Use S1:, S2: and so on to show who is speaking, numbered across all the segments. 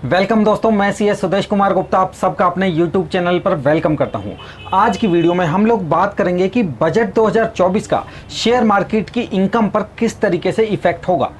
S1: Welcome दोस्तों, मैं CS Sudesh Kumar Gupta आप सबका अपने YouTube चैनल पर वेलकम करता हूं। आज की वीडियो में हम लोग बात करेंगे कि बजट 2024 का शेयर मार्केट की इनकम पर किस तरीके से इफेक्ट होगा।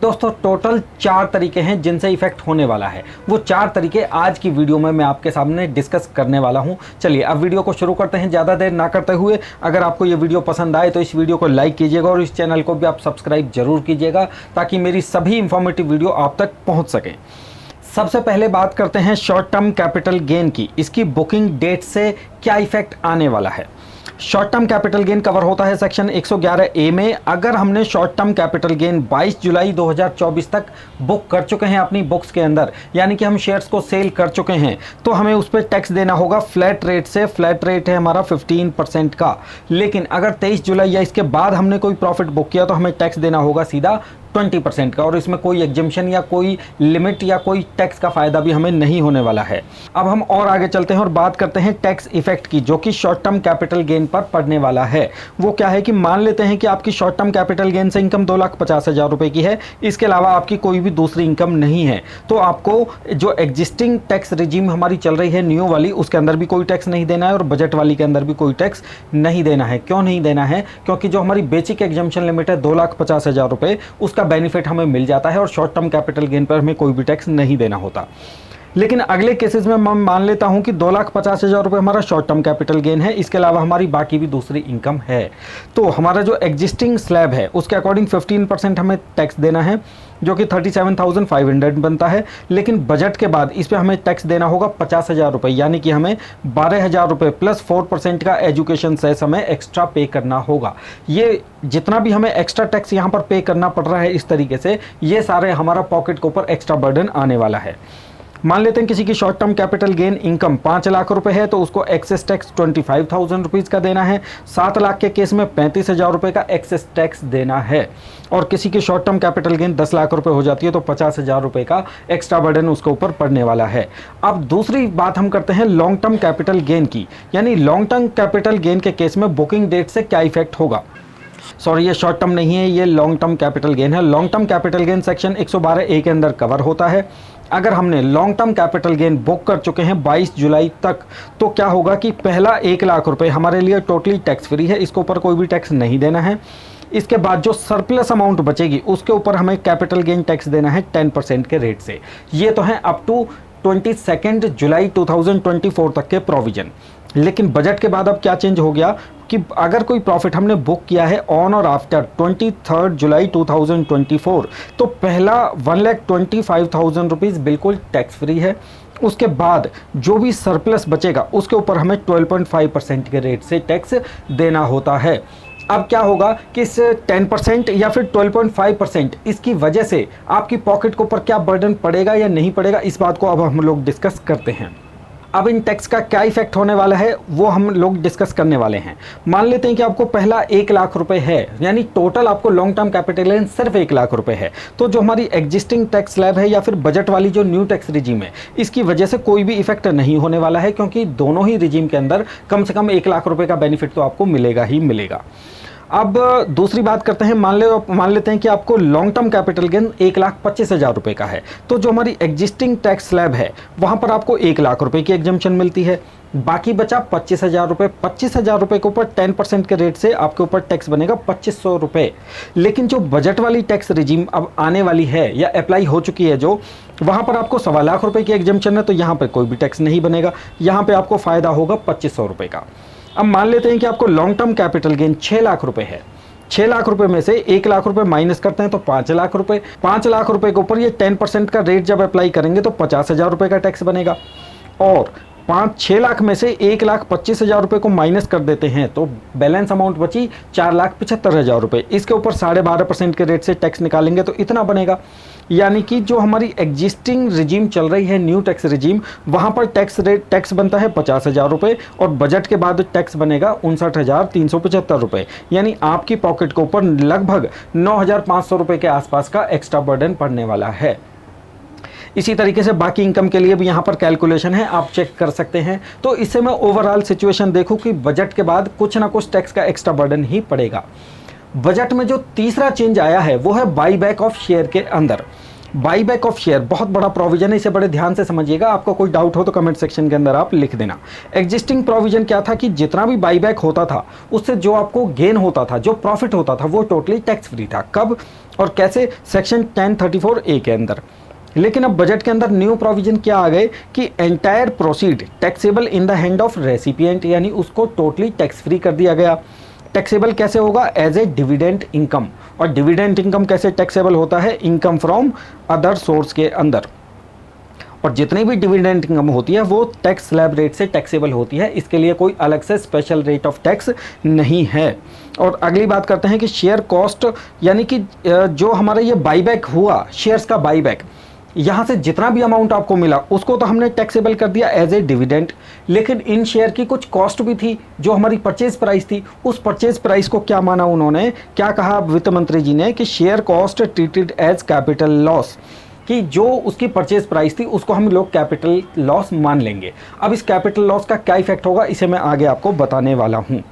S1: दोस्तों टोटल 4 तरीके हैं जिनसे इफेक्ट होने वाला है। वो 4 तरीके आज की वीडियो में मैं आपके सामने डिस्कस करने वाला हूं। चलिए अब वीडियो को शुरू करते हैं ज़्यादा देर ना करते हुए। अगर आपको ये वीडियो पसंद आए तो इस वीडियो को लाइक कीजिएगा और इस चैनल को भी आप सब्सक्राइब जरूर कीजिएगा ताकि मेरी सभी इंफॉर्मेटिव वीडियो आप तक पहुँच सकें। सबसे पहले बात करते हैं शॉर्ट टर्म कैपिटल गेन की। इसकी बुकिंग डेट से क्या इफेक्ट आने वाला है। Short term capital gain cover होता है सेक्शन 111A में। अगर हमने शॉर्ट टर्म कैपिटल गेन 22 जुलाई 2024 तक बुक कर चुके हैं अपनी बुक्स के अंदर, यानी कि हम शेयर्स को सेल कर चुके हैं, तो हमें उस पर टैक्स देना होगा फ्लैट रेट से। फ्लैट रेट है हमारा 15% का। लेकिन अगर 23 जुलाई या इसके बाद हमने कोई प्रॉफिट बुक किया तो हमें टैक्स देना होगा सीधा 20% का, और इसमें कोई एग्जम्पशन या कोई लिमिट या कोई टैक्स का फायदा भी हमें नहीं होने वाला है। अब हम और आगे चलते हैं और बात करते हैं टैक्स इफेक्ट की, जो कि शॉर्ट टर्म कैपिटल गेन पर पड़ने वाला है। वो क्या है कि मान लेते हैं कि आपकी शॉर्ट टर्म कैपिटल गेन से इनकम 2,50,000 रुपए की है, इसके अलावा आपकी कोई भी दूसरी इनकम नहीं है, तो आपको जो एग्जिस्टिंग टैक्स रिजीम हमारी चल रही है न्यू वाली, उसके अंदर भी कोई टैक्स नहीं देना है और बजट वाली के अंदर भी कोई टैक्स नहीं देना है। क्यों नहीं देना है? क्योंकि जो हमारी बेसिक एग्जम्पशन लिमिट है 2,50,000 रुपए, उसका बेनिफिट हमें मिल जाता है और शॉर्ट टर्म कैपिटल गेन पर हमें कोई भी टैक्स नहीं देना होता। लेकिन अगले केसेस में मैं मान लेता हूं कि 2,50,000 रुपए हमारा शॉर्ट टर्म कैपिटल गेन है, इसके अलावा हमारी बाकी भी दूसरी इनकम है, तो हमारा जो एग्जिस्टिंग स्लैब है उसके अकॉर्डिंग 15% हमें टैक्स देना है, जो कि 37,500 बनता है। लेकिन बजट के बाद इस पर हमें टैक्स देना होगा 50,000 रुपये, यानी कि हमें 12,000 रुपये प्लस 4% का एजुकेशन सेस हमें एक्स्ट्रा पे करना होगा। ये जितना भी हमें एक्स्ट्रा टैक्स यहाँ पर पे करना पड़ रहा है इस तरीके से, ये सारे हमारा पॉकेट के ऊपर एक्स्ट्रा बर्डन आने वाला है। मान लेते हैं किसी की short term capital gain income 5 lakh रुपए है, तो उसको एक्सेस टैक्स 25,000 रुपीज़ का देना है। 7 लाख के केस में 35,000 रुपये का एक्सेस टैक्स देना है। और किसी की short term capital gain 10 lakh रुपए हो जाती है तो 50,000 रुपये का एक्स्ट्रा बर्डन उसके ऊपर पड़ने वाला है। अब दूसरी बात हम करते हैं लॉन्ग टर्म कैपिटल गेन की, यानी लॉन्ग टर्म कैपिटल गेन के केस में बुकिंग डेट से क्या इफेक्ट होगा। सॉरी, ये शॉर्ट टर्म नहीं है, ये लॉन्ग टर्म कैपिटल गेन है। Long term capital gain section 112A के अंदर कवर होता है। अगर हमने long term capital gain book कर चुके हैं 22 जुलाई तक, तो क्या होगा कि पहला 1 लाख रुपए हमारे लिए टोटली टैक्स फ्री है, इसके ऊपर कोई भी टैक्स नहीं देना है। इसके बाद जो सरप्लस अमाउंट बचेगी उसके ऊपर हमें कैपिटल गेन टैक्स देना है 10% के रेट से। ये तो है अप टू 22 जुलाई 2024 तक के प्रोविजन। लेकिन बजट के बाद अब क्या चेंज हो गया कि अगर कोई प्रॉफिट हमने बुक किया है ऑन और आफ्टर 23 जुलाई 2024, तो पहला 1,25,000 रुपीज़ बिल्कुल टैक्स फ्री है। उसके बाद जो भी सरप्लस बचेगा उसके ऊपर हमें 12.5% के रेट से टैक्स देना होता है। अब क्या होगा कि इस 10% या फिर 12.5% इसकी वजह से आपकी पॉकेट के ऊपर क्या बर्डन पड़ेगा या नहीं पड़ेगा, इस बात को अब हम लोग डिस्कस करते हैं। अब इन टैक्स का क्या इफेक्ट होने वाला है वो हम लोग डिस्कस करने वाले हैं। मान लेते हैं कि आपको पहला 1 लाख रुपए है, यानी टोटल आपको लॉन्ग टर्म कैपिटल गेन सिर्फ 1 लाख रुपए है, तो जो हमारी एग्जिस्टिंग टैक्स स्लैब है या फिर बजट वाली जो न्यू टैक्स रिजीम है, इसकी वजह से कोई भी इफेक्ट नहीं होने वाला है, क्योंकि दोनों ही रिजीम के अंदर कम से कम 1 लाख रुपए का बेनिफिट तो आपको मिलेगा ही मिलेगा। अब दूसरी बात करते हैं, मान लेते हैं कि आपको लॉन्ग टर्म कैपिटल गेन 1,25,000 रुपये का है, तो जो हमारी एग्जिस्टिंग टैक्स स्लैब है वहाँ पर आपको 1 लाख रुपये की एग्जम्पशन मिलती है। बाकी बचा 25,000 रुपये। 25,000 रुपये के ऊपर 10% के रेट से आपके ऊपर टैक्स बनेगा 2,500 रुपये। लेकिन जो बजट वाली टैक्स रिजीम अब आने वाली है या अप्लाई हो चुकी है, जो वहाँ पर आपको 1.25 लाख रुपये की एग्जम्पशन है, तो यहाँ पर कोई भी टैक्स नहीं बनेगा, यहाँ पर आपको फ़ायदा होगा 2,500 रुपये का। अब मान लेते हैं कि आपको long term capital gain 6 lakh रुपए है। 6 लाख रुपए में से 1 लाख रुपए माइनस करते हैं तो 5 लाख रुपए। 5 लाख रुपए के ऊपर ये 10% का रेट जब अप्लाई करेंगे तो 50,000 रुपये का टैक्स बनेगा। और 6 लाख में से 1,25,000 रुपये को माइनस कर देते हैं तो बैलेंस अमाउंट बची 4,75,000 रुपये। इसके ऊपर 12.5% के रेट से टैक्स निकालेंगे तो इतना बनेगा। यानी कि जो हमारी एग्जिस्टिंग रिजीम चल रही है न्यू टैक्स रिजीम, वहाँ पर टैक्स बनता है 50,000 रुपये और बजट के बाद टैक्स बनेगा 59,375 रुपये। यानी आपकी पॉकेट के ऊपर लगभग 9,500 रुपये के आसपास का एक्स्ट्रा बर्डन पड़ने वाला है। इसी तरीके से बाकी इनकम के लिए भी यहाँ पर कैलकुलेशन है, आप चेक कर सकते हैं। तो इससे मैं ओवरऑल सिचुएशन देखूँ कि बजट के बाद कुछ ना कुछ टैक्स का एक्स्ट्रा बर्डन ही पड़ेगा। बजट में जो तीसरा चेंज आया है वो है बाई बैक ऑफ शेयर के अंदर। बाईबैक ऑफ शेयर बहुत बड़ा प्रोविजन है, इसे बड़े ध्यान से समझिएगा। आपको कोई डाउट हो तो कमेंट सेक्शन के अंदर आप लिख देना। एग्जिस्टिंग प्रोविजन क्या था कि जितना भी बाईबैक होता था उससे जो आपको गेन होता था, जो प्रॉफिट होता था, वो टोटली टैक्स फ्री था। कब और कैसे? सेक्शन 1034A के अंदर। लेकिन अब बजट के अंदर न्यू प्रोविजन क्या आ गए कि entire proceed taxable in the hand of recipient, यानी उसको टोटली टैक्स फ्री कर दिया गया। टैक्सेबल कैसे होगा? As a dividend income. और डिविडेंड इनकम कैसे टैक्सेबल होता है? इनकम फ्रॉम अदर सोर्स के अंदर। और जितनी भी डिविडेंड इनकम होती है वो टैक्स स्लैब रेट से टैक्सेबल होती है, इसके लिए कोई अलग से स्पेशल रेट ऑफ टैक्स नहीं है। और अगली बात करते हैं कि शेयर कॉस्ट, यानी कि जो हमारा ये बाईबैक हुआ, शेयर्स का बाईबैक, यहाँ से जितना भी अमाउंट आपको मिला उसको तो हमने टैक्सेबल कर दिया एज ए डिविडेंड, लेकिन इन शेयर की कुछ कॉस्ट भी थी जो हमारी परचेज प्राइस थी। उस परचेज प्राइस को क्या माना उन्होंने, क्या कहा वित्त मंत्री जी ने कि share cost treated as capital loss, कि जो उसकी परचेज प्राइस थी उसको हम लोग कैपिटल लॉस मान लेंगे। अब इस कैपिटल लॉस का क्या इफेक्ट होगा इसे मैं आगे आपको बताने वाला हूँ।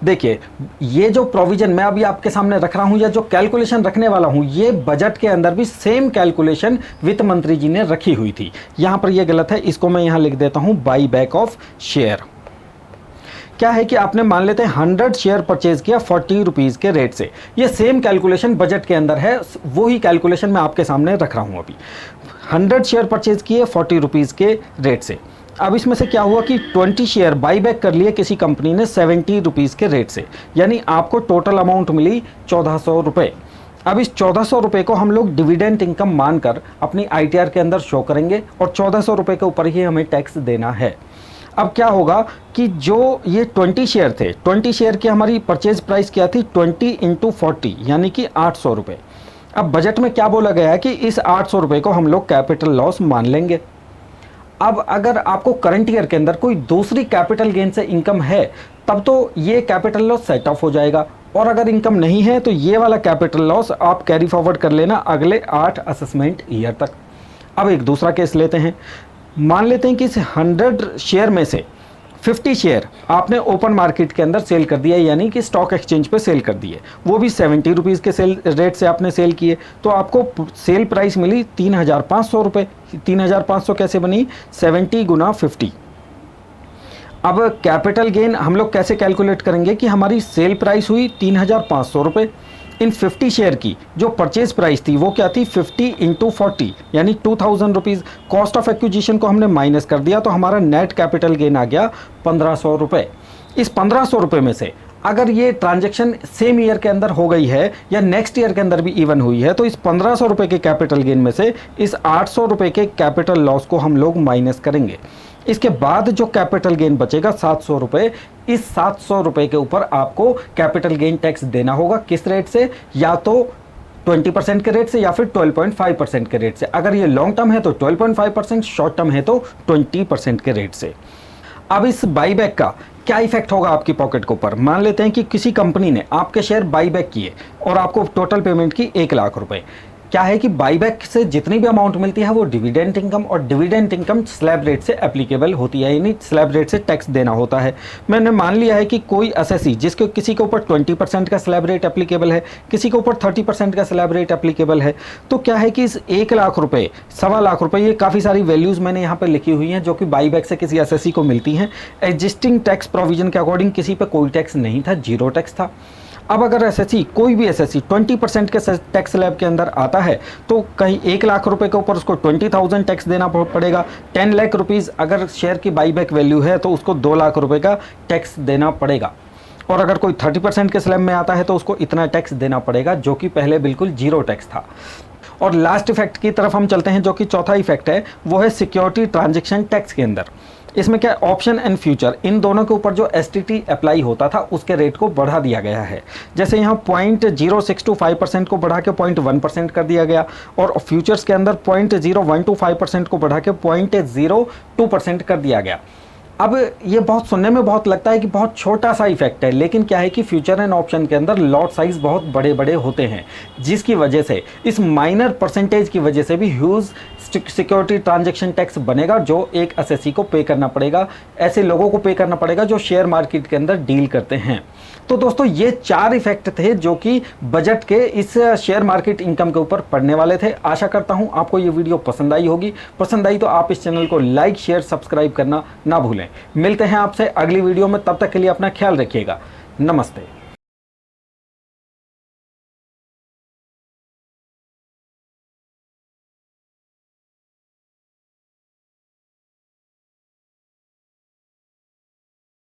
S1: देखिए, ये जो प्रोविजन मैं अभी आपके सामने रख रहा हूं या जो कैलकुलेशन रखने वाला हूं, ये बजट के अंदर भी सेम कैलकुलेशन वित्त मंत्री जी ने रखी हुई थी। यहां पर ये गलत है, इसको मैं यहां लिख देता हूं बाई बैक ऑफ शेयर। क्या है कि आपने मान लेते हैं 100 शेयर परचेज किया 40 रुपीज़ के रेट से। ये सेम कैलकुलेशन बजट के अंदर है, वही कैलकुलेशन मैं आपके सामने रख रहा हूँ अभी। 100 शेयर परचेज किए 40 रुपीज़ के रेट से। अब इसमें से क्या हुआ कि 20 शेयर बाईबैक कर लिए किसी कंपनी ने 70 रुपीज़ के रेट से, यानी आपको टोटल अमाउंट मिली 1400 रुपये। अब इस 1400 रुपये को हम लोग डिविडेंड इनकम मानकर अपनी ITR के अंदर शो करेंगे और 1400 रुपये के ऊपर ही हमें टैक्स देना है। अब क्या होगा कि जो ये 20 शेयर थे, 20 शेयर की हमारी परचेज प्राइस क्या थी? 20 × 40 यानी कि 800 रुपये। अब बजट में क्या बोला गया है कि इस 800 रुपये को हम लोग कैपिटल लॉस मान लेंगे। अब अगर आपको करंट ईयर के अंदर कोई दूसरी कैपिटल गेन से इनकम है तब तो ये कैपिटल लॉस सेट ऑफ हो जाएगा, और अगर इनकम नहीं है तो ये वाला कैपिटल लॉस आप कैरी फॉरवर्ड कर लेना अगले 8 असेसमेंट ईयर तक। अब एक दूसरा केस लेते हैं। मान लेते हैं कि इस 100 शेयर में से 50 शेयर आपने ओपन मार्केट के अंदर सेल कर दिया, यानी कि स्टॉक एक्सचेंज पे सेल कर दिए, वो भी 70 रुपीज़ के सेल रेट से आपने सेल किए, तो आपको सेल प्राइस मिली 3500 रुपये। 3500 कैसे बनी? 70 × 50। अब कैपिटल गेन हम लोग कैसे कैलकुलेट करेंगे कि हमारी सेल प्राइस हुई 3500 रुपये, इन 50 शेयर की जो परचेज प्राइस थी वो क्या थी? 50 × 40 यानी 2000 रुपीज़। कॉस्ट ऑफ एक्विजिशन को हमने माइनस कर दिया तो हमारा नेट कैपिटल गेन आ गया 1500 रुपये। इस 1500 रुपये में से अगर ये ट्रांजैक्शन सेम ईयर के अंदर हो गई है या नेक्स्ट ईयर के अंदर भी इवन हुई है तो इस 1500 रुपये के कैपिटल गेन में से इस 800 रुपये के कैपिटल लॉस को हम लोग माइनस करेंगे। इसके बाद जो कैपिटल गेन बचेगा 700 रुपये, इस 700 रुपये के ऊपर आपको कैपिटल गेन टैक्स देना होगा। किस रेट से? या तो 20% के रेट से या फिर 12.5% के रेट से। अगर ये लॉन्ग टर्म है तो 12.5%, शॉर्ट टर्म है तो 20% के रेट से। अब इस बाईबैक का क्या इफेक्ट होगा आपकी पॉकेट के ऊपर? मान लेते हैं कि किसी कंपनी ने आपके शेयर बाईबैक किए और आपको टोटल पेमेंट की 1 लाख रुपए। क्या है कि बाईबैक से जितनी भी अमाउंट मिलती है वो डिविडेंड इनकम, और डिविडेंड इनकम स्लैब रेट से एप्लीकेबल होती है, यानी स्लैब रेट से टैक्स देना होता है। मैंने मान लिया है कि कोई एसएससी जिसके किसी के ऊपर 20% का स्लैब रेट एप्लीकेबल है, किसी के ऊपर 30% का स्लैब रेट एप्लीकेबल है, तो क्या है कि इस 1 लाख रुपये, 1.25 लाख रुपये, ये काफ़ी सारी वैल्यूज़ मैंने यहाँ पर लिखी हुई हैं जो कि बाईबैक से किसी एसएससी को मिलती हैं। एग्जिस्टिंग टैक्स प्रोविजन के अकॉर्डिंग किसी पर कोई टैक्स नहीं था, 0 टैक्स था। अब अगर एसएससी, कोई भी एसएससी 20% के टैक्स स्लैब के अंदर आता है तो कहीं 1 लाख रुपए के ऊपर उसको 20,000 टैक्स देना पड़ेगा। 10 लाख रुपीज़ अगर शेयर की बाईबैक वैल्यू है तो उसको 2 लाख रुपए का टैक्स देना पड़ेगा। और अगर कोई 30% के स्लैब में आता है तो उसको इतना टैक्स देना पड़ेगा, जो कि पहले बिल्कुल 0 टैक्स था। और लास्ट इफेक्ट की तरफ हम चलते हैं, जो कि चौथा इफेक्ट है, वो है सिक्योरिटी ट्रांजैक्शन टैक्स के अंदर। इसमें क्या, ऑप्शन एंड फ्यूचर, इन दोनों के ऊपर जो एसटीटी अप्लाई होता था उसके रेट को बढ़ा दिया गया है। जैसे यहाँ 0.062% को बढ़ा के 0.1% कर दिया गया, और फ्यूचर्स के अंदर 0.0125% को बढ़ा के 0.02% कर दिया गया। अब ये बहुत सुनने में बहुत लगता है कि बहुत छोटा सा इफेक्ट है, लेकिन क्या है कि फ्यूचर एंड ऑप्शन के अंदर लॉट साइज बहुत बड़े बड़े होते हैं, जिसकी वजह से इस माइनर परसेंटेज की वजह से भी ह्यूज सिक्योरिटी ट्रांजैक्शन टैक्स बनेगा जो एक एसएससी को पे करना पड़ेगा, ऐसे लोगों को पे करना पड़ेगा जो शेयर मार्केट के अंदर डील करते हैं। तो दोस्तों ये 4 इफेक्ट थे जो कि बजट के इस शेयर मार्केट इनकम के ऊपर पड़ने वाले थे। आशा करता हूं आपको ये वीडियो पसंद आई होगी। पसंद आई तो आप इस चैनल को लाइक शेयर सब्सक्राइब करना ना भूलें। मिलते हैं आपसे अगली वीडियो में, तब तक के लिए अपना ख्याल रखिएगा। नमस्ते।